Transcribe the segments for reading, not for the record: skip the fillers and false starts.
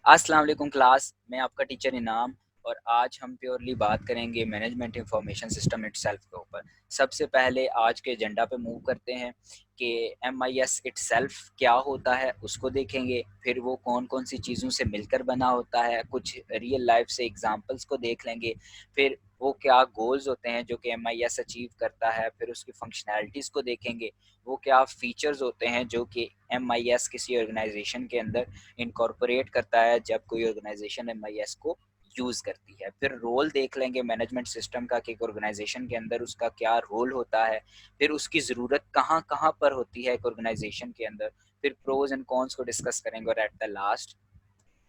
अस्सलाम वालेकुम क्लास, मैं आपका टीचर इनाम और आज हम प्योरली बात करेंगे मैनेजमेंट इंफॉर्मेशन सिस्टम इटसेल्फ के ऊपर। सबसे पहले आज के एजेंडा पे मूव करते हैं कि एमआईएस इटसेल्फ क्या होता है, उसको देखेंगे। फिर वो कौन-कौन सी चीज़ों से मिलकर बना होता है, कुछ रियल लाइफ से एग्ज़ाम्पल्स को देख लेंगे। फिर वो क्या गोल्स होते हैं जो कि एमआईएस अचीव करता है, फिर उसकी फंक्शनैलिटीज़ को देखेंगे। वो क्या फीचर्स होते हैं जो कि एमआईएस किसी ऑर्गेनाइज़ेशन के अंदर इनकॉर्पोरेट करता है जब कोई ऑर्गेनाइजेशन एमआईएस को यूज़ करती है। फिर रोल देख लेंगे मैनेजमेंट सिस्टम का कि एक ऑर्गेनाइजेशन के अंदर उसका क्या रोल होता है, फिर उसकी ज़रूरत कहाँ-कहाँ पर होती है एक ऑर्गेनाइजेशन के अंदर। फिर प्रोज़ एंड कॉन्स को डिस्कस करेंगे और एट द लास्ट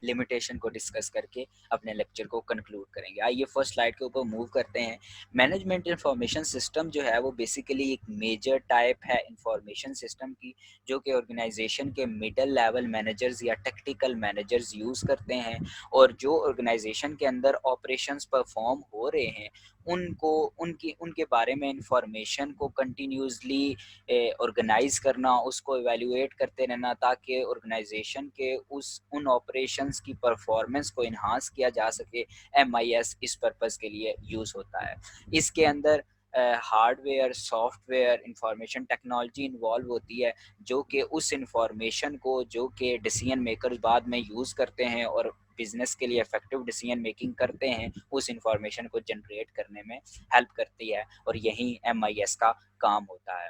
लिमिटेशन को डिस्कस करके अपने लेक्चर को कंक्लूड करेंगे। आइए फर्स्ट स्लाइड के ऊपर मूव करते हैं। मैनेजमेंट इंफॉर्मेशन सिस्टम जो है वो बेसिकली एक मेजर टाइप है इंफॉर्मेशन सिस्टम की, जो कि ऑर्गेनाइजेशन के मिडल लेवल मैनेजर्स या टेक्निकल मैनेजर्स यूज़ करते हैं और जो ऑर्गेनाइजेशन के अंदर ऑपरेशंस परफॉर्म हो रहे हैं उनको उनकी उनके बारे में इंफॉर्मेशन को कंटिन्यूसली ऑर्गेनाइज करना, उसको इवैल्यूएट करते रहना ताकि ऑर्गेनाइजेशन के उन ऑपरेशंस की परफॉर्मेंस को इन्हांस किया जा सके। एमआईएस इस पर्पज़ के लिए यूज़ होता है। इसके अंदर hardware, software, information technology involve होती है जो कि उस इंफॉर्मेशन को जो कि डिसीजन मेकर्स बाद में यूज़ करते हैं और बिज़नेस के लिए इफ़ेक्टिव डिसीजन मेकिंग करते हैं, उस इंफॉर्मेशन को जनरेट करने में हेल्प करती है और यही एमआईएस का काम होता है।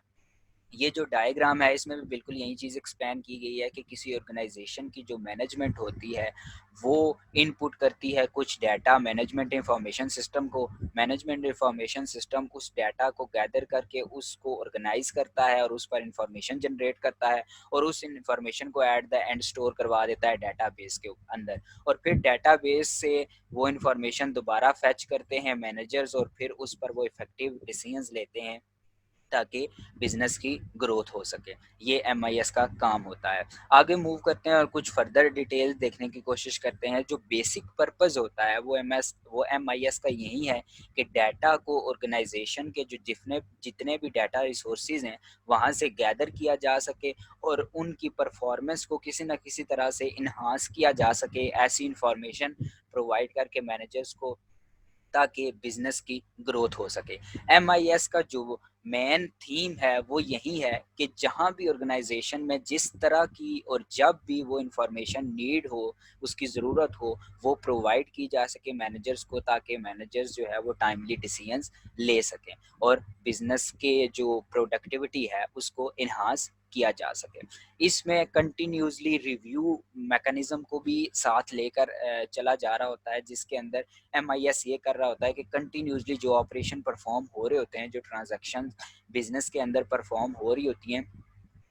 ये जो डायग्राम है इसमें भी बिल्कुल यही चीज़ एक्सप्लेन की गई है कि किसी ऑर्गेनाइजेशन की जो मैनेजमेंट होती है वो इनपुट करती है कुछ डाटा मैनेजमेंट इंफॉर्मेशन सिस्टम को। मैनेजमेंट इंफॉर्मेशन सिस्टम उस डाटा को गैदर करके उसको ऑर्गेनाइज करता है और उस पर इंफॉर्मेशन जनरेट करता है और उस इंफॉर्मेशन को एट द एंड स्टोर करवा देता है डाटाबेस के अंदर। और फिर डाटाबेस से वो इंफॉर्मेशन दोबारा फैच करते हैं मैनेजर्स और फिर उस पर वो इफेक्टिव डिसीजंस लेते हैं ताकि बिजनेस की ग्रोथ हो सके। ये एमआईएस का काम होता है। आगे मूव करते हैं और कुछ फर्दर डिटेल्स देखने की कोशिश करते हैं। जो बेसिक पर्पस होता है वो एमआईएस का यही है कि डाटा को ऑर्गेनाइजेशन के जो जितने भी डाटा रिसोर्सेज हैं वहाँ से गैदर किया जा सके और उनकी परफॉर्मेंस को किसी न किसी तरह से इन्हांस किया जा सके। ऐसी इंफॉर्मेशन प्रोवाइड करके मैनेजर्स को ताकि बिजनेस की ग्रोथ हो सके। एमआईएस का जो मेन थीम है वो यही है कि जहाँ भी ऑर्गेनाइजेशन में जिस तरह की और जब भी वो इंफॉर्मेशन नीड हो, उसकी ज़रूरत हो, वो प्रोवाइड की जा सके मैनेजर्स को ताकि मैनेजर्स जो है वो टाइमली डिसीजंस ले सकें और बिजनेस के जो प्रोडक्टिविटी है उसको इन्हांस किया जा सके। इसमें कंटिन्यूसली रिव्यू मैकेनिज्म को भी साथ लेकर चला जा रहा होता है, जिसके अंदर एमआईएस ये कर रहा होता है कि कंटिन्यूसली जो ऑपरेशन परफॉर्म हो रहे होते हैं, जो ट्रांजैक्शन बिजनेस के अंदर परफॉर्म हो रही होती हैं,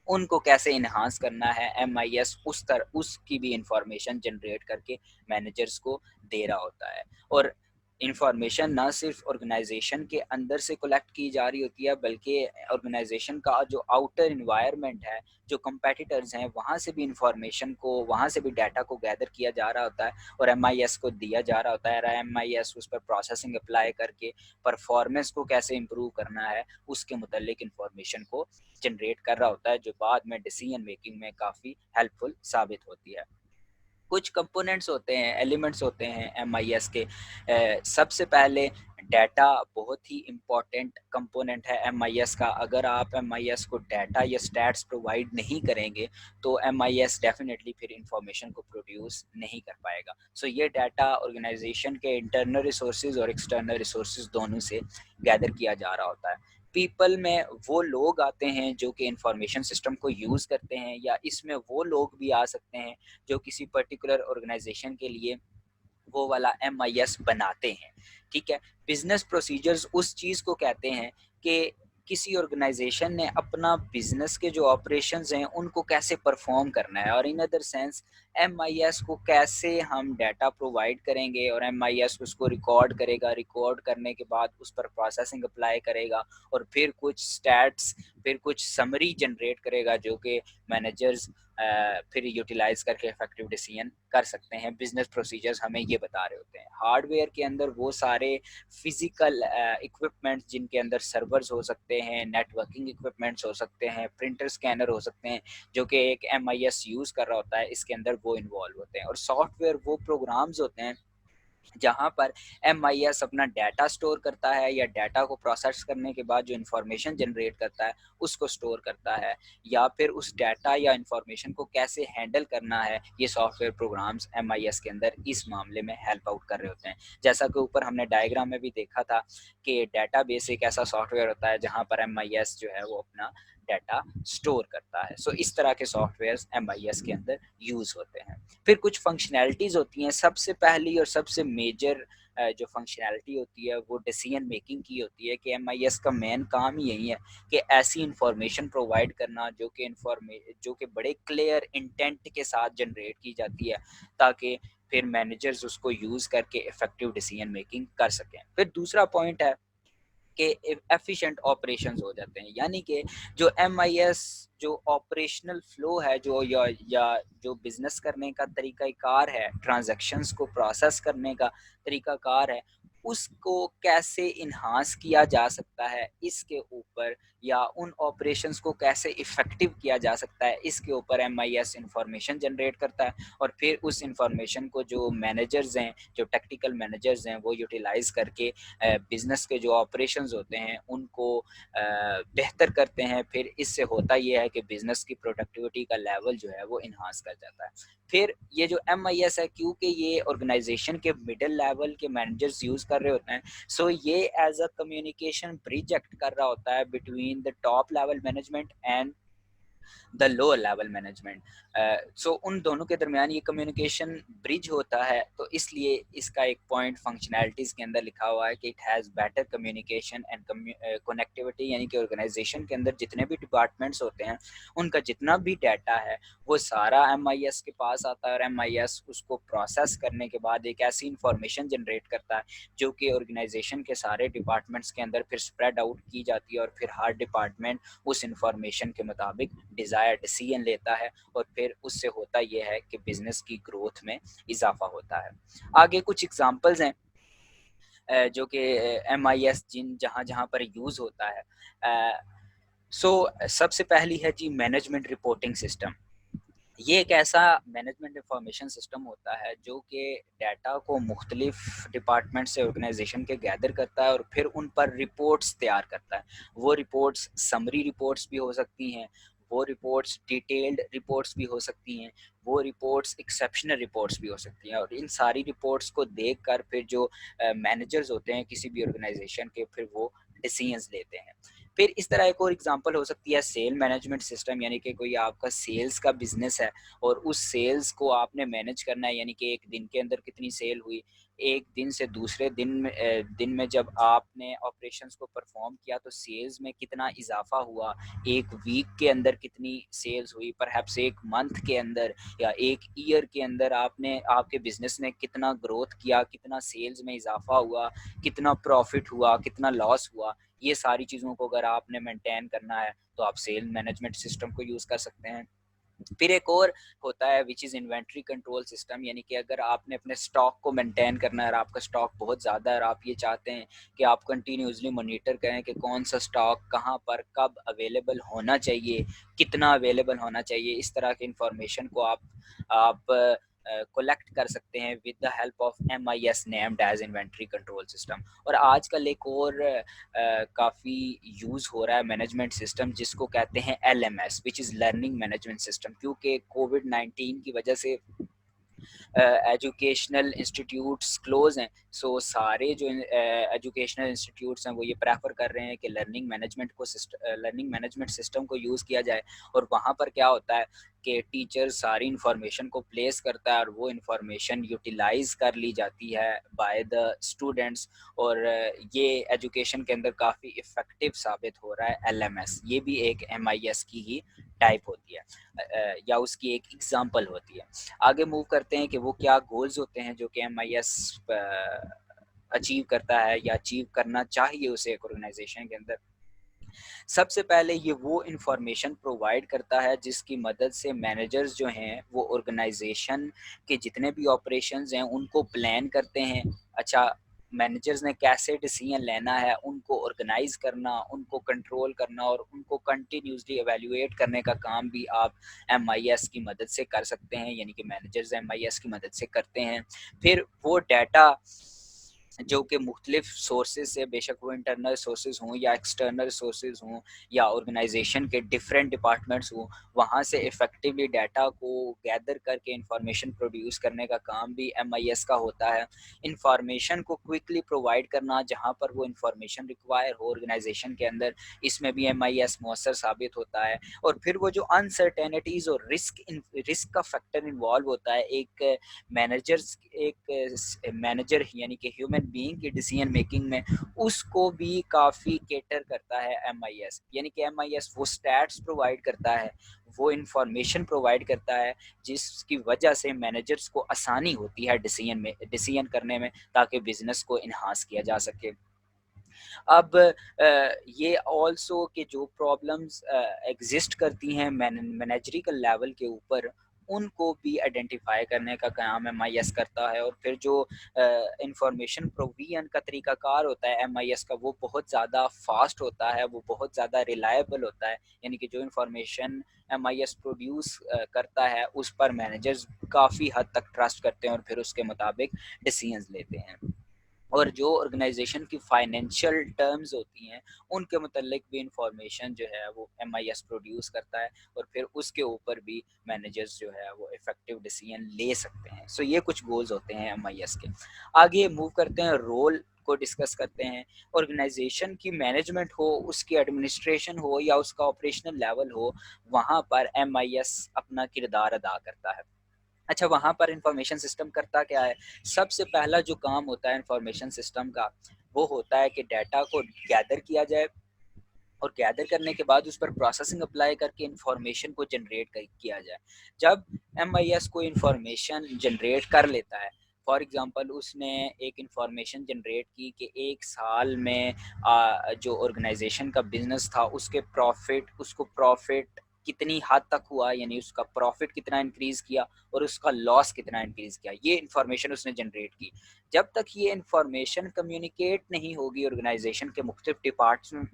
उनको कैसे इन्हांस करना है। एमआईएस उसकी भी इंफॉर्मेशन जनरेट करके मैनेजर्स को दे रहा होता है और इंफॉर्मेशन ना सिर्फ ऑर्गेनाइजेशन के अंदर से कलेक्ट की जा रही होती है बल्कि ऑर्गेनाइजेशन का जो आउटर इन्वायरमेंट है, जो कंपेटिटर्स हैं, वहाँ से भी डाटा को गैदर किया जा रहा होता है और एमआईएस को दिया जा रहा होता है। एमआईएस उस पर प्रोसेसिंग अप्लाई करके परफॉर्मेंस को कैसे इम्प्रूव करना है उसके मुतल्लिक इंफॉर्मेशन को जनरेट कर रहा होता है, जो बाद में डिसीजन मेकिंग में काफ़ी हेल्पफुल साबित होती है। कुछ कंपोनेंट्स होते हैं, एलिमेंट्स होते हैं एमआईएस के। सबसे पहले डाटा बहुत ही इम्पोर्टेंट कंपोनेंट है एमआईएस का। अगर आप एमआईएस को डाटा या स्टैट्स प्रोवाइड नहीं करेंगे तो एमआईएस डेफिनेटली फिर इंफॉर्मेशन को प्रोड्यूस नहीं कर पाएगा। सो ये डाटा ऑर्गेनाइजेशन के इंटरनल रिसोर्सेज और एक्सटर्नल रिसोर्सेज दोनों से गैदर किया जा रहा होता है। पीपल में वो लोग आते हैं जो कि इंफॉर्मेशन सिस्टम को यूज़ करते हैं, या इसमें वो लोग भी आ सकते हैं जो किसी पर्टिकुलर ऑर्गेनाइजेशन के लिए वो वाला एमआईएस बनाते हैं। ठीक है। बिजनेस प्रोसीजर्स उस चीज़ को कहते हैं कि किसी ऑर्गेनाइजेशन ने अपना बिजनेस के जो ऑपरेशंस हैं उनको कैसे परफॉर्म करना है, और इन अदर सेंस एमआईएस को कैसे हम डाटा प्रोवाइड करेंगे और एमआईएस उसको रिकॉर्ड करेगा, रिकॉर्ड करने के बाद उस पर प्रोसेसिंग अप्लाई करेगा और फिर कुछ स्टैट्स, फिर कुछ समरी जनरेट करेगा जो कि मैनेजर्स फिर यूटिलाइज करके इफेक्टिव डिसीजन कर सकते हैं। बिजनेस प्रोसीजर्स हमें ये बता रहे होते हैं। हार्डवेयर के अंदर वो सारे फिजिकल इक्विपमेंट्स जिनके अंदर सर्वर्स हो सकते हैं, नेटवर्किंग इक्विपमेंट्स हो सकते हैं, प्रिंटर स्कैनर हो सकते हैं, जो कि एक एमआईएस यूज़ कर रहा होता है, इसके अंदर वो इन्वॉल्व होते हैं। और सॉफ्टवेयर वो प्रोग्राम्स होते हैं जहाँ पर एमआईएस अपना डाटा स्टोर करता है या डाटा को प्रोसेस करने के बाद जो इन्फॉर्मेशन जनरेट करता है उसको स्टोर करता है, या फिर उस डाटा या इन्फॉर्मेशन को कैसे हैंडल करना है, ये सॉफ्टवेयर प्रोग्राम्स एमआईएस के अंदर इस मामले में हेल्प आउट कर रहे होते हैं। जैसा कि ऊपर हमने डायग्राम में भी देखा था कि डेटाबेस एक ऐसा सॉफ्टवेयर होता है जहाँ पर एमआईएस जो है वो अपना डाटा स्टोर करता है। सो इस तरह के सॉफ्टवेयर्स एमआईएस के अंदर यूज़ होते हैं। फिर कुछ फंक्शनैलिटीज़ होती हैं। सबसे पहली और सबसे मेजर जो फंक्शनैलिटी होती है वो डिसीजन मेकिंग की होती है कि एमआईएस का मेन काम ही यही है कि ऐसी इंफॉर्मेशन प्रोवाइड करना जो कि बड़े क्लियर इंटेंट के साथ जनरेट की जाती है, ताकि फिर मैनेजर्स उसको यूज़ करके इफेक्टिव डिसीजन मेकिंग कर सकें। फिर दूसरा पॉइंट है के एफिशिएंट ऑपरेशंस हो जाते हैं, यानी कि जो एमआईएस जो ऑपरेशनल फ्लो है, या जो बिजनेस करने का तरीकाकार है, ट्रांजैक्शंस को प्रोसेस करने का तरीकाकार है, उसको कैसे इन्हांस किया जा सकता है इसके ऊपर, या उन ऑपरेशंस को कैसे इफेक्टिव किया जा सकता है इसके ऊपर एमआईएस इंफॉर्मेशन जनरेट करता है। और फिर उस इंफॉर्मेशन को जो मैनेजर्स हैं, जो टेक्निकल मैनेजर्स हैं, वो यूटिलाइज करके बिज़नेस के जो ऑपरेशंस होते हैं उनको बेहतर करते हैं। फिर इससे होता ये है कि बिज़नेस की प्रोडक्टिविटी का लेवल जो है वो इन्हांस कर जाता है। फिर ये जो एमआईएस है, क्योंकि ये ऑर्गेनाइजेशन के मिडिल लेवल के मैनेजर्स यूज़ कर रहे होते हैं, सो ये as a communication bridge act कर रहा होता है between the top level management and the lower level management. So उन दोनों के दरमियान ये कम्युनिकेशन ब्रिज होता है, तो इसलिए इसका एक पॉइंट फंक्शनैलिटीज़ के अंदर लिखा हुआ है कि it has better communication and connectivity, यानी कि ऑर्गेनाइजेशन के अंदर जितने भी डिपार्टमेंट्स होते हैं उनका जितना भी डाटा है वो सारा एमआईएस के पास आता है, और एमआईएस उसको प्रोसेस करने के बाद एक ऐसी इंफॉर्मेशन जनरेट करता है जो कि ऑर्गेनाइजेशन के सारे डिपार्टमेंट्स के अंदर फिर स्प्रेड आउट की जाती है, और फिर हर डिपार्टमेंट उस इंफॉर्मेशन के मुताबिक डिज़ायर डिसीजन लेता है, और फिर उससे होता यह है कि बिज़नेस की ग्रोथ में इजाफा होता है। आगे कुछ एग्जांपल्स हैं जो कि एमआईएस जिन जहाँ जहाँ पर यूज़ होता है। सो सबसे पहली है जी मैनेजमेंट रिपोर्टिंग सिस्टम। ये एक ऐसा मैनेजमेंट इंफॉर्मेशन सिस्टम होता है जो कि डाटा को मुख्तलिफ डिपार्टमेंट से ऑर्गेनाइजेशन के गैदर करता है और फिर उन पर रिपोर्ट्स तैयार करता है। वो रिपोर्ट्स समरी रिपोर्ट्स भी हो सकती हैं, वो रिपोर्ट्स डिटेल्ड रिपोर्ट्स भी हो सकती हैं, वो रिपोर्ट्स एक्सेप्शनल रिपोर्ट्स भी हो सकती हैं, और इन सारी रिपोर्ट्स को देख कर फिर जो मैनेजर्स होते हैं किसी भी ऑर्गेनाइजेशन के, फिर वो डिसीजंस लेते हैं। फिर इस तरह एक और एग्जांपल हो सकती है सेल मैनेजमेंट सिस्टम, यानी कि कोई आपका सेल्स का बिजनेस है और उस सेल्स को आपने मैनेज करना है, यानी कि एक दिन के अंदर कितनी सेल हुई, एक दिन से दूसरे दिन में जब आपने ऑपरेशंस को परफॉर्म किया तो सेल्स में कितना इजाफा हुआ, एक वीक के अंदर कितनी सेल्स हुई, परहैप्स एक मंथ के अंदर या एक ईयर के अंदर आपने आपके बिजनेस ने कितना ग्रोथ किया, कितना सेल्स में इजाफा हुआ, कितना प्रॉफिट हुआ, कितना लॉस हुआ। ये सारी चीज़ों को अगर आपने मेंटेन करना है तो आप सेल मैनेजमेंट सिस्टम को यूज़ कर सकते हैं। फिर एक और होता है which is inventory control system, यानी कि अगर आपने अपने स्टॉक को मेंटेन करना है और आपका स्टॉक बहुत ज़्यादा है और आप ये चाहते हैं कि आप कंटिन्यूसली मॉनिटर करें कि कौन सा स्टॉक कहाँ पर कब अवेलेबल होना चाहिए, कितना अवेलेबल होना चाहिए, इस तरह की इंफॉर्मेशन को आप कलेक्ट कर सकते हैं with the help of MIS named as inventory control system. और आजकल एक और काफ़ी यूज़ हो रहा है मैनेजमेंट सिस्टम जिसको कहते हैं LMS, which is learning management system, क्योंकि कोविड 19 की वजह से एजुकेशनल इंस्टीट्यूट्स क्लोज़ हैं। सो सारे जो एजुकेशनल इंस्टीट्यूट्स हैं वो ये प्रेफर कर रहे हैं कि लर्निंग मैनेजमेंट सिस्टम को यूज़ किया जाए। और वहाँ पर क्या होता है कि टीचर सारी इन्फॉर्मेशन को प्लेस करता है और वो इन्फॉर्मेशन यूटिलाइज कर ली जाती है बाय द स्टूडेंट्स। और ये एजुकेशन के अंदर काफ़ी इफ़ेक्टिव साबित हो रहा है एलएमएस। ये भी एक एमआईएस की ही टाइप होती है, या उसकी एक एग्जांपल होती है। आगे मूव करते हैं कि वो क्या गोल्स होते हैं जो कि एमआईएस अचीव करता है या अचीव करना चाहिए उसे एक ऑर्गेनाइजेशन के अंदर। सबसे पहले ये वो इंफॉर्मेशन प्रोवाइड करता है जिसकी मदद से मैनेजर्स जो हैं वो ऑर्गेनाइजेशन के जितने भी ऑपरेशंस हैं उनको प्लान करते हैं। अच्छा, मैनेजर्स ने कैसे डिसीजन लेना है, उनको ऑर्गेनाइज करना, उनको कंट्रोल करना और उनको कंटिन्यूसली एवेल्युएट करने का काम भी आप एमआईएस की मदद से कर सकते हैं, यानी कि मैनेजर्स एमआईएस की मदद से करते हैं। फिर वो डाटा जो कि मुख्तलिफ सोर्सेज से, बेशक वो इंटरनल सोर्सेज हों या एक्सटर्नल सोर्सेज हों या ऑर्गेनाइजेशन के डिफरेंट डिपार्टमेंट्स हों, वहाँ से इफ़ेक्टिवली डाटा को गैदर करके इंफॉर्मेशन प्रोड्यूस करने का काम भी एमआईएस का होता है। इंफॉर्मेशन को क्विकली प्रोवाइड करना जहाँ पर वो इंफॉर्मेशन रिक्वायर हो ऑर्गेनाइजेशन के अंदर, इसमें भी एमआईएस मौसर साबित होता है। और फिर वो जो अनसर्टेनिटीज़ और रिस्क का फैक्टर इन्वॉल्व होता है एक मैनेजर यानी कि ह्यूमन बीइंग की डिसीजन मेकिंग में, उसको भी काफ़ी केटर करता है एमआईएस। यानी कि एमआईएस वो स्टैट्स प्रोवाइड करता है, वो इंफॉर्मेशन प्रोवाइड करता है जिसकी वजह से मैनेजर्स को आसानी होती है डिसीजन करने में, ताकि बिजनेस को इन्हांस किया जा सके। अब ये ऑल्सो कि जो प्रॉब्लम्स एग्जिस्ट करती हैं मैनेजरिकल लेवल के ऊपर, उनको भी आइडेंटिफाई करने का काम एमआईएस करता है। और फिर जो इंफॉर्मेशन प्रोविजन का तरीकाकार होता है एमआईएस का, वो बहुत ज़्यादा फास्ट होता है, वो बहुत ज़्यादा रिलायबल होता है। यानी कि जो इंफॉर्मेशन एमआईएस प्रोड्यूस करता है, उस पर मैनेजर्स काफ़ी हद तक ट्रस्ट करते हैं और फिर उसके मुताबिक डिसीजंस लेते हैं। और जो ऑर्गेनाइजेशन की फाइनेंशियल टर्म्स होती हैं, उनके मतलब भी इंफॉर्मेशन जो है वो एमआईएस प्रोड्यूस करता है और फिर उसके ऊपर भी मैनेजर्स जो है वो इफेक्टिव डिसीजन ले सकते हैं। सो ये कुछ गोल्स होते हैं एमआईएस के। आगे मूव करते हैं, रोल को डिस्कस करते हैं। ऑर्गेनाइजेशन की मैनेजमेंट हो, उसकी एडमिनिस्ट्रेशन हो या उसका ऑपरेशनल लेवल हो, वहाँ पर एमआईएस अपना किरदार अदा करता है। अच्छा, वहाँ पर इंफॉर्मेशन सिस्टम करता क्या है? सबसे पहला जो काम होता है इंफॉर्मेशन सिस्टम का, वो होता है कि डाटा को गैदर किया जाए और गैदर करने के बाद उस पर प्रोसेसिंग अप्लाई करके इंफॉर्मेशन को जनरेट किया जाए। जब एमआईएस कोई इंफॉर्मेशन जनरेट कर लेता है, फॉर एग्जांपल उसने एक इंफॉर्मेशन जनरेट की कि एक साल में जो ऑर्गेनाइजेशन का बिजनेस था, उसको प्रॉफिट कितनी हद तक हुआ, यानी उसका प्रॉफिट कितना इंक्रीज किया और उसका लॉस कितना इंक्रीज किया, ये इंफॉर्मेशन उसने जनरेट की। जब तक ये इंफॉर्मेशन कम्युनिकेट नहीं होगी ऑर्गेनाइजेशन के मुख्तलिफ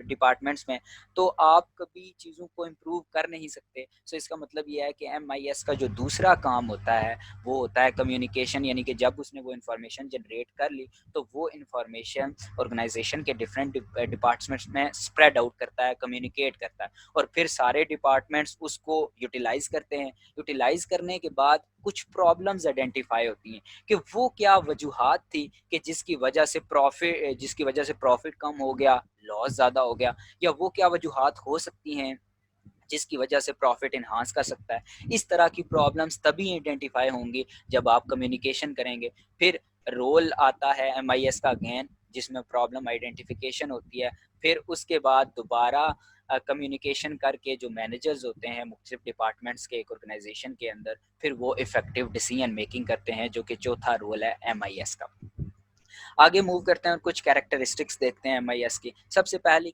डिपार्टमेंट्स में, तो आप कभी चीज़ों को इम्प्रूव कर नहीं सकते। सो इसका मतलब ये है कि एमआईएस का जो दूसरा काम होता है, वो होता है कम्युनिकेशन। यानी कि जब उसने वो इंफॉर्मेशन जनरेट कर ली, तो वो इंफॉर्मेशन ऑर्गेनाइजेशन के डिफरेंट डिपार्टमेंट्स में स्प्रेड आउट करता है, कम्युनिकेट करता है और फिर सारे डिपार्टमेंट्स उसको यूटिलाइज करते हैं। यूटिलाइज करने के बाद कुछ प्रॉब्लम्स आइडेंटिफाई होती हैं कि वो क्या वजूहात थी कि जिसकी वजह से प्रॉफिट कम हो गया, लॉस ज़्यादा हो गया, या वो क्या वजूहात हो सकती हैं जिसकी वजह से प्रॉफिट इन्हांस कर सकता है। इस तरह की प्रॉब्लम्स तभी आइडेंटिफाई होंगी जब आप कम्युनिकेशन करेंगे। फिर रोल आता है एमआईएस का अगेन, जिसमें प्रॉब्लम आइडेंटिफिकेशन होती है। फिर उसके बाद दोबारा कम्युनिकेशन करके जो मैनेजर्स होते हैं मुख्तलिफ डिपार्टमेंट्स के एक ऑर्गेनाइजेशन के अंदर, फिर वो इफेक्टिव डिसीजन मेकिंग करते हैं, जो कि चौथा रोल है एमआईएस का। आगे मूव करते हैं और कुछ कैरेक्टरिस्टिक्स देखते हैं एमआईएस की। सबसे पहली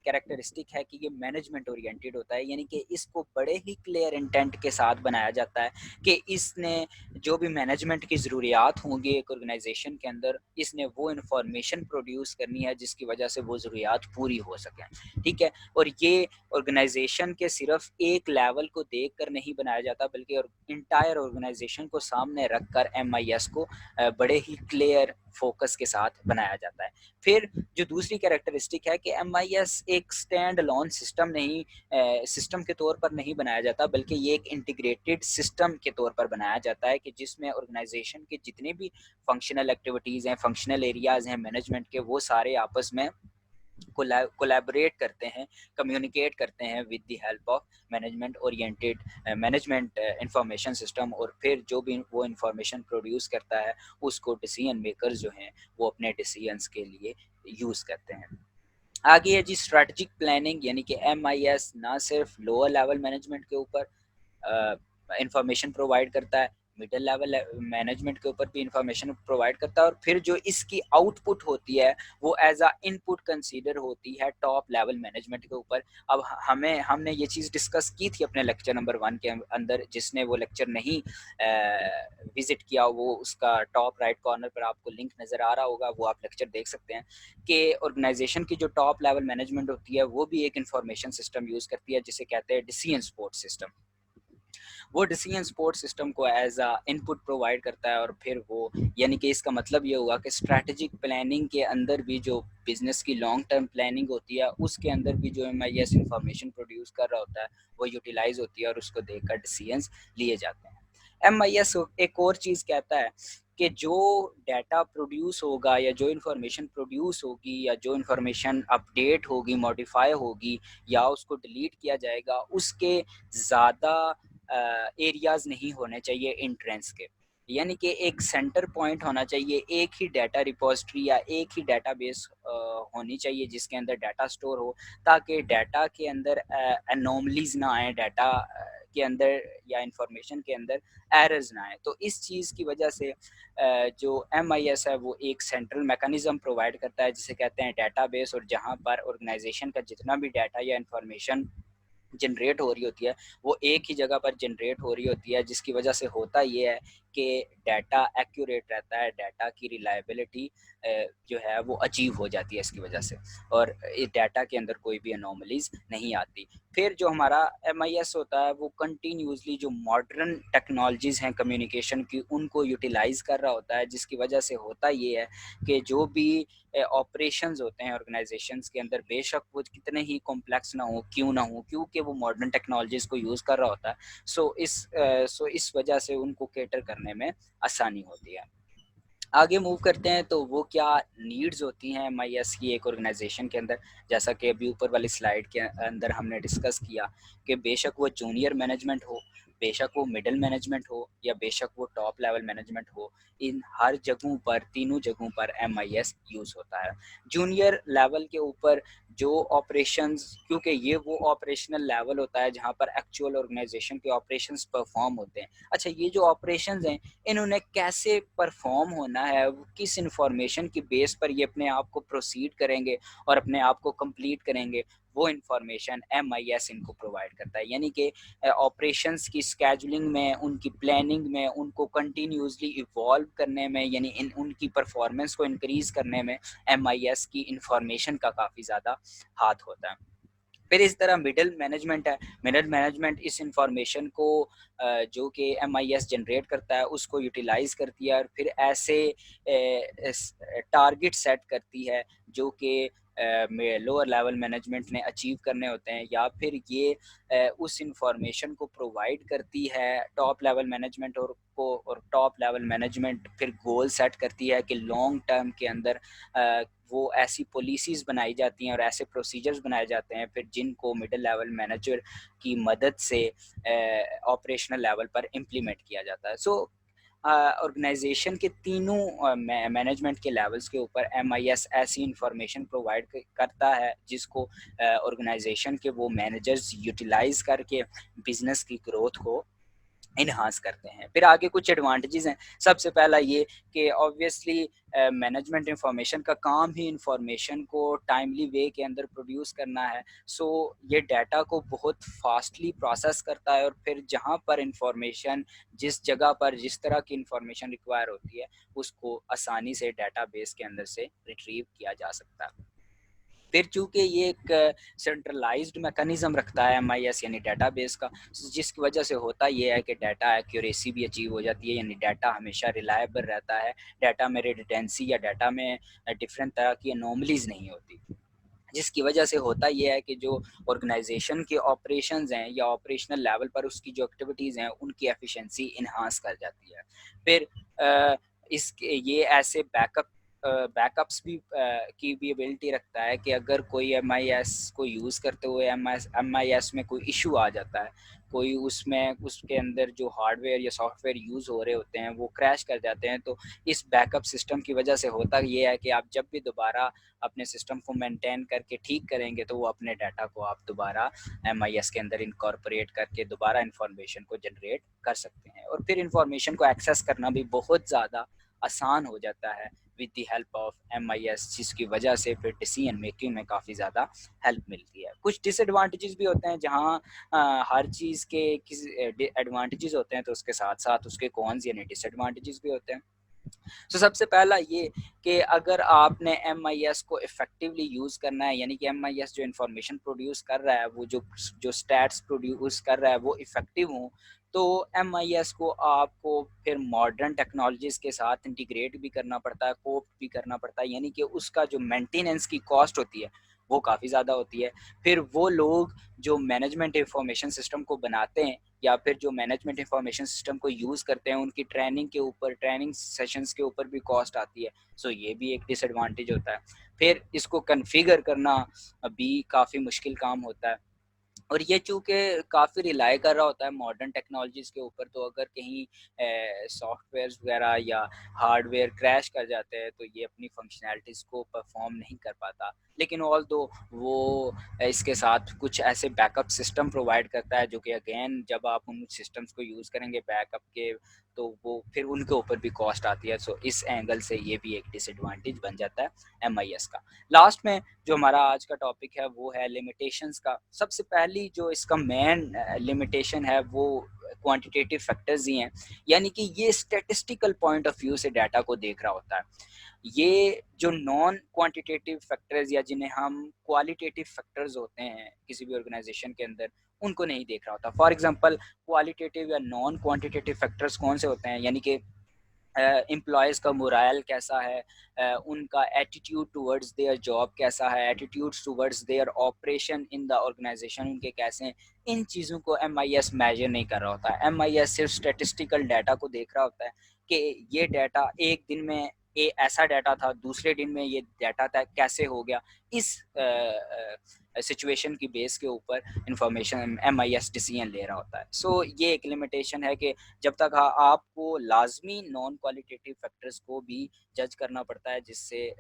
कैरेक्टरिस्टिक है कि ये मैनेजमेंट ओरिएंटेड होता है। यानी कि इसको बड़े ही क्लियर इंटेंट के साथ बनाया जाता है कि इसने जो भी मैनेजमेंट की ज़रूरियात होंगी एक ऑर्गेनाइजेशन के अंदर, इसने वो इंफॉर्मेशन प्रोड्यूस करनी है जिसकी वजह से वो ज़रूरियात पूरी हो सकें। ठीक है? और ये ऑर्गेनाइजेशन के सिर्फ एक लेवल को देख कर नहीं बनाया जाता, बल्कि इंटायर ऑर्गेनाइजेशन को सामने रख कर एमआईएस को बड़े ही क्लियर फोकस के साथ बनाया जाता है। फिर जो दूसरी कैरेक्टरिस्टिक है कि एमआईएस एक स्टैंड अलोन सिस्टम के तौर पर नहीं बनाया जाता, बल्कि ये एक इंटीग्रेटेड सिस्टम के तौर पर बनाया जाता है कि जिसमें ऑर्गेनाइजेशन के जितने भी फंक्शनल एक्टिविटीज़ हैं, फंक्शनल एरियाज़ हैं मैनेजमेंट के, वो सारे आपस में कोलैबोरेट करते हैं, कम्युनिकेट करते हैं with the help of management information system. और फिर जो भी वो इंफॉर्मेशन प्रोड्यूस करता है, उसको डिसीजन मेकर्स जो हैं वो अपने डिसीजंस के लिए यूज़ करते हैं। आगे है जी स्ट्रेटजिक प्लानिंग। यानी कि एमआईएस ना सिर्फ लोअर लेवल मैनेजमेंट के ऊपर इंफॉर्मेशन प्रोवाइड करता है, मिडिल लेवल मैनेजमेंट के ऊपर भी इंफॉर्मेशन प्रोवाइड करता है और फिर जो इसकी आउटपुट होती है वो एज अ इनपुट कंसीडर होती है टॉप लेवल मैनेजमेंट के ऊपर। अब हमने ये चीज़ डिस्कस की थी अपने लेक्चर नंबर 1 के अंदर। जिसने वो लेक्चर नहीं विजिट किया, वो उसका टॉप राइट कॉर्नर पर आपको लिंक नज़र आ रहा होगा, वो आप लेक्चर देख सकते हैं कि ऑर्गेनाइजेशन की जो टॉप लेवल मैनेजमेंट होती है वो भी एक इंफॉर्मेशन सिस्टम यूज़ करती है जिसे कहते हैं डिसीजन सपोर्ट सिस्टम। वो डिसीजन सपोर्ट सिस्टम को एज अ इनपुट प्रोवाइड करता है और फिर वो, यानी कि इसका मतलब ये हुआ कि स्ट्रैटेजिक प्लानिंग के अंदर भी जो बिजनेस की लॉन्ग टर्म प्लानिंग होती है उसके अंदर भी जो MIS इंफॉर्मेशन प्रोड्यूस कर रहा होता है वो यूटिलाइज होती है और उसको देखकर डिसीजंस लिए जाते हैं। MIS एक और चीज़ कहता है कि जो डाटा प्रोड्यूस होगा या जो इन्फॉर्मेशन प्रोड्यूस होगी या जो इन्फॉर्मेशन अपडेट होगी, मॉडिफाई होगी या उसको डिलीट किया जाएगा, उसके ज़्यादा एरियाज़ नहीं होने चाहिए इंट्रेंस के। यानी कि एक सेंटर पॉइंट होना चाहिए, एक ही डाटा रिपोजिटरी या एक ही डेटाबेस होनी चाहिए जिसके अंदर डाटा स्टोर हो, ताकि डाटा के अंदर एनोमलीज ना आए, डाटा के अंदर या इंफॉर्मेशन के अंदर एरर्स ना आए। तो इस चीज़ की वजह से जो MIS है वो एक सेंट्रल मैकेनिज्म प्रोवाइड करता है जिसे कहते हैं डेटाबेस, और जहाँ पर ऑर्गेनाइजेशन का जितना भी डाटा या इंफॉर्मेशन जनरेट हो रही होती है वो एक ही जगह पर जनरेट हो रही होती है, जिसकी वजह से होता ये है कि डाटा एक्यूरेट रहता है, डाटा की रिलायबिलिटी जो है वो अचीव हो जाती है इसकी वजह से, और इस डाटा के अंदर कोई भी अनोमलीज नहीं आती। फिर जो हमारा MIS होता है वो कंटिन्यूसली जो मॉडर्न टेक्नोलॉजीज़ हैं कम्युनिकेशन की उनको यूटिलाइज़ कर रहा होता है, जिसकी वजह से होता ये है कि जो भी ऑपरेशंस होते हैं ऑर्गेनाइजेशंस के अंदर, बेशक वो कितने ही कॉम्प्लेक्स ना हो, क्यों ना हो, क्योंकि वो मॉडर्न टेक्नोलॉजीज़ को यूज़ कर रहा होता है। सो इस वजह से उनको कैटर करने में आसानी होती है। आगे मूव करते हैं तो वो क्या नीड्स होती हैं MIS की एक ऑर्गेनाइजेशन के अंदर। जैसा कि अभी ऊपर वाली स्लाइड के अंदर हमने डिस्कस किया कि बेशक वो जूनियर मैनेजमेंट हो, बेशक वो मिडिल मैनेजमेंट हो या बेशक वो टॉप लेवल मैनेजमेंट हो, इन हर जगहों पर, तीनों जगहों पर MIS यूज़ होता है। जूनियर लेवल के ऊपर जो ऑपरेशंस, क्योंकि ये वो ऑपरेशनल लेवल होता है जहाँ पर एक्चुअल ऑर्गेनाइजेशन के ऑपरेशंस परफॉर्म होते हैं। अच्छा, ये जो ऑपरेशंस हैं इन्होंने कैसे परफॉर्म होना है, किस इंफॉर्मेशन की बेस पर ये अपने आप को प्रोसीड करेंगे और अपने आप को कंप्लीट करेंगे, वो इंफॉर्मेशन MIS इनको प्रोवाइड करता है। यानी कि ऑपरेशंस की स्केजुलिंग में, उनकी प्लानिंग में, उनको कंटिन्यूसली इवॉल्व करने में, यानी इन उनकी परफॉर्मेंस को इंक्रीज करने में MIS की इंफॉर्मेशन का काफ़ी ज़्यादा हाथ होता है। फिर इस तरह मिडिल मैनेजमेंट है। मिडिल मैनेजमेंट इस इंफॉर्मेशन को जो कि MIS जनरेट करता है उसको यूटिलाइज करती है और फिर ऐसे टारगेट सेट करती है जो कि लोअर लेवल मैनेजमेंट ने अचीव करने होते हैं, या फिर ये उस इंफॉर्मेशन को प्रोवाइड करती है टॉप लेवल मैनेजमेंट और टॉप लेवल मैनेजमेंट फिर गोल सेट करती है कि लॉन्ग टर्म के अंदर वो ऐसी पॉलिसीज़ बनाई जाती हैं और ऐसे प्रोसीजर्स बनाए जाते हैं फिर जिनको मिडिल लेवल मैनेजर की मदद से ऑपरेशनल लेवल पर इम्प्लीमेंट किया जाता है। सो ऑर्गेनाइजेशन के तीनों मैनेजमेंट के लेवल्स के ऊपर MIS ऐसी इंफॉर्मेशन प्रोवाइड करता है जिसको ऑर्गेनाइजेशन के वो मैनेजर्स यूटिलाइज करके बिजनेस की ग्रोथ को इन्हांस करते हैं। फिर आगे कुछ एडवांटेजेस हैं। सबसे पहला ये कि ऑब्वियसली मैनेजमेंट इंफॉर्मेशन का काम ही इंफॉर्मेशन को टाइमली वे के अंदर प्रोड्यूस करना है। सो ये डाटा को बहुत फास्टली प्रोसेस करता है और फिर जहाँ पर इंफॉर्मेशन, जिस जगह पर जिस तरह की इंफॉर्मेशन रिक्वायर होती है उसको आसानी से डाटाबेस के अंदर से रिट्रीव किया जा सकता है। फिर चूँकि ये एक सेंट्रलाइज्ड मैकेनिज़्म रखता है MIS यानी डेटाबेस का, जिसकी वजह से होता ये है कि डाटा एक्यूरेसी भी अचीव हो जाती है, यानी डाटा हमेशा रिलायबल रहता है, डाटा में रिडंडेंसी या डाटा में डिफरेंट तरह की एनोमलीज़ नहीं होती। जिसकी वजह से होता ये है कि जो ऑर्गेनाइजेशन के ऑपरेशंस हैं या ऑपरेशनल लेवल पर उसकी जो एक्टिविटीज़ हैं उनकी एफिशिएंसी इन्हांस कर जाती है। फिर इसके ये ऐसे बैकअप्स भी की भी एबिलिटी रखता है कि अगर कोई MIS को यूज़ करते हुए MIS में कोई इशू आ जाता है, कोई उसमें उसके अंदर जो हार्डवेयर या सॉफ्टवेयर यूज़ हो रहे होते हैं वो क्रैश कर जाते हैं, तो इस बैकअप सिस्टम की वजह से होता ये है कि आप जब भी दोबारा अपने सिस्टम को मेंटेन करके ठीक करेंगे तो वो अपने डाटा को आप दोबारा एमआईएस के अंदर इनकॉर्पोरेट करके दोबारा इन्फॉर्मेशन को जनरेट कर सकते हैं, और फिर इन्फॉर्मेशन को एक्सेस करना भी बहुत ज़्यादा आसान हो जाता है with the help of MIS, जिसकी वजह से फिर डिसीजन मेकिंग में काफ़ी ज़्यादा हेल्प मिलती है। कुछ डिसएडवांटेजेस भी होते हैं, जहाँ हर चीज़ के किस एडवांटेजेस होते हैं तो उसके साथ साथ उसके कॉन्स यानी डिसएडवांटेजेस भी होते हैं। तो सबसे पहला ये कि अगर आपने एमआईएस को इफ़ेक्टिवली यूज़ करना है, यानी कि एमआईएस जो इन्फॉर्मेशन प्रोड्यूस कर रहा है, वो जो जो स्टैट्स प्रोड्यूस कर रहा है वो इफ़ेक्टिव हों, तो एमआईएस को आपको फिर मॉडर्न टेक्नोलॉजीज़ के साथ इंटीग्रेट भी करना पड़ता है, कोप भी करना पड़ता है, यानी कि उसका जो मेंटेनेंस की कॉस्ट होती है वो काफ़ी ज़्यादा होती है। फिर वो लोग जो मैनेजमेंट इंफॉर्मेशन सिस्टम को बनाते हैं या फिर जो मैनेजमेंट इंफॉर्मेशन सिस्टम को यूज़ करते हैं, उनकी ट्रेनिंग के ऊपर, ट्रेनिंग सेशंस के ऊपर भी कॉस्ट आती है। सो ये भी एक डिसएडवांटेज होता है। फिर इसको कॉन्फ़िगर करना भी काफ़ी मुश्किल काम होता है। और ये चूँकि काफ़ी रिलाय कर रहा होता है मॉडर्न टेक्नोलॉजीज़ के ऊपर, तो अगर कहीं सॉफ्टवेयर्स वगैरह या हार्डवेयर क्रैश कर जाते हैं, तो ये अपनी फंक्शनैलिटीज़ को परफ़ॉर्म नहीं कर पाता। लेकिन ऑल्दो वो इसके साथ कुछ ऐसे बैकअप सिस्टम प्रोवाइड करता है, जो कि अगेन जब आप उन सिस्टम्स को यूज़ करेंगे बैकअप के, तो वो फिर उनके ऊपर भी कॉस्ट आती है। सो इस एंगल से ये भी एक डिसएडवांटेज बन जाता है एमआईएस का। लास्ट में जो हमारा आज का टॉपिक है वो है लिमिटेशंस का। सबसे पहली जो इसका मेन लिमिटेशन है वो क्वांटिटेटिव फैक्टर्स ही हैं, यानी कि ये स्टैटिस्टिकल पॉइंट ऑफ व्यू से डाटा को देख रहा होता है। ये जो नॉन क्वांटिटेटिव फैक्टर्स या जिन्हें हम क्वालिटेटिव फैक्टर्स होते हैं किसी भी ऑर्गेनाइजेशन के अंदर, उनको नहीं देख रहा होता। फॉर एग्जांपल क्वालिटेटिव या नॉन क्वांटिटेटिव फैक्टर्स कौन से होते हैं, यानी कि एम्प्लॉयज़ का मोराल कैसा है, उनका एटीट्यूड टुवर्ड्स देयर जॉब कैसा है, attitudes towards their operation in the organisation उनके कैसे हैं, इन चीज़ों को एमआईएस मेजर नहीं कर रहा होता है। एमआईएस सिर्फ स्टैटिस्टिकल डाटा को देख रहा होता है कि ये डाटा एक दिन में ये ऐसा डाटा था, दूसरे दिन में ये डाटा था, कैसे हो गया। इस सिचुएशन की बेस के ऊपर इंफॉर्मेशन एमआईएस डिसीजन ले रहा होता है। सो ये एक लिमिटेशन है कि जब तक आपको लाजमी नॉन क्वालिटेटिव फैक्टर्स को भी जज करना पड़ता है, जिससे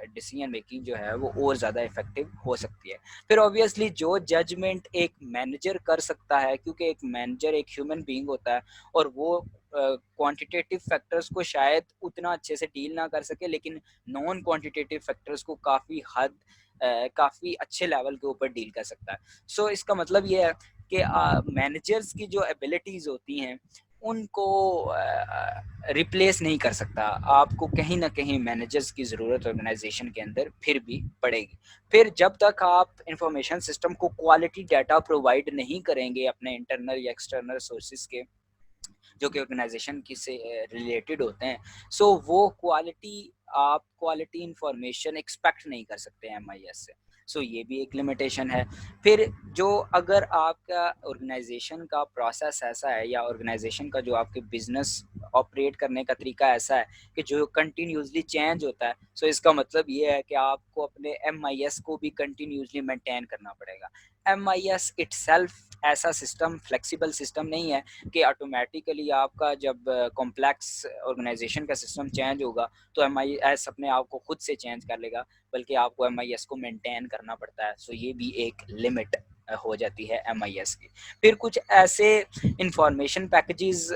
डिसीजन मेकिंग जो है वो और ज़्यादा इफेक्टिव हो सकती है। फिर ऑब्वियसली जो जजमेंट एक मैनेजर कर सकता है, क्योंकि एक मैनेजर एक ह्यूमन बीइंग होता है और वो क्वांटिटेटिव फैक्टर्स को शायद उतना अच्छे से डील ना कर सके, लेकिन नॉन क्वांटिटेटिव फैक्टर्स को काफ़ी अच्छे लेवल के ऊपर डील कर सकता है। सो इसका मतलब ये है कि मैनेजर्स की जो एबिलिटीज़ होती हैं उनको रिप्लेस नहीं कर सकता। आपको कहीं न कहीं मैनेजर्स की ज़रूरत ऑर्गेनाइज़ेशन के अंदर फिर भी पड़ेगी। फिर जब तक आप इन्फॉर्मेशन सिस्टम को क्वालिटी डाटा प्रोवाइड नहीं करेंगे अपने इंटरनल या एक्सटर्नल सोर्सेज़ के, जो कि ऑर्गेनाइजेशन की से रिलेटेड होते हैं, सो वो क्वालिटी इंफॉर्मेशन एक्सपेक्ट नहीं कर सकते एमआईएस से। सो ये भी एक लिमिटेशन है। फिर जो अगर आपका ऑर्गेनाइजेशन का प्रोसेस ऐसा है या ऑर्गेनाइजेशन का जो आपके बिजनेस ऑपरेट करने का तरीका ऐसा है कि जो कंटिन्यूसली चेंज होता है, सो इसका मतलब ये है कि आपको अपने एमआईएस को भी कंटिन्यूसली मेंटेन करना पड़ेगा। एमआईएस इटसेल्फ ऐसा सिस्टम फ्लेक्सिबल सिस्टम नहीं है कि ऑटोमेटिकली आपका जब कॉम्प्लेक्स ऑर्गेनाइजेशन का सिस्टम चेंज होगा तो एमआईएस अपने आप को खुद से चेंज कर लेगा, बल्कि आपको एमआईएस को मेंटेन करना पड़ता है। सो ये भी एक लिमिट हो जाती है एमआईएस की। फिर कुछ ऐसे इंफॉर्मेशन पैकेजेस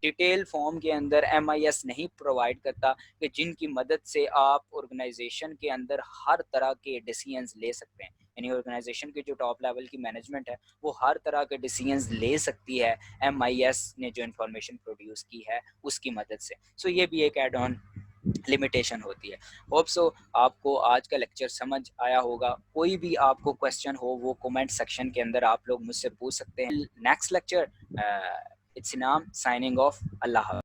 डिटेल फॉर्म के अंदर एमआईएस नहीं प्रोवाइड करता कि जिनकी मदद से आप ऑर्गेनाइजेशन के अंदर हर तरह के डिसीजंस ले सकते हैं, यानी ऑर्गेनाइजेशन की जो टॉप लेवल की मैनेजमेंट है वो हर तरह के डिसीजंस ले सकती है एमआईएस ने जो इन्फॉर्मेशन प्रोड्यूस की है उसकी मदद से। सो ये भी एक एड ऑन लिमिटेशन होती है। होप सो आपको आज का लेक्चर समझ आया होगा। कोई भी आपको क्वेश्चन हो वो कमेंट सेक्शन के अंदर आप लोग मुझसे पूछ सकते हैं। नेक्स्ट लेक्चर, इट्स इनाम साइनिंग ऑफ। अल्लाह।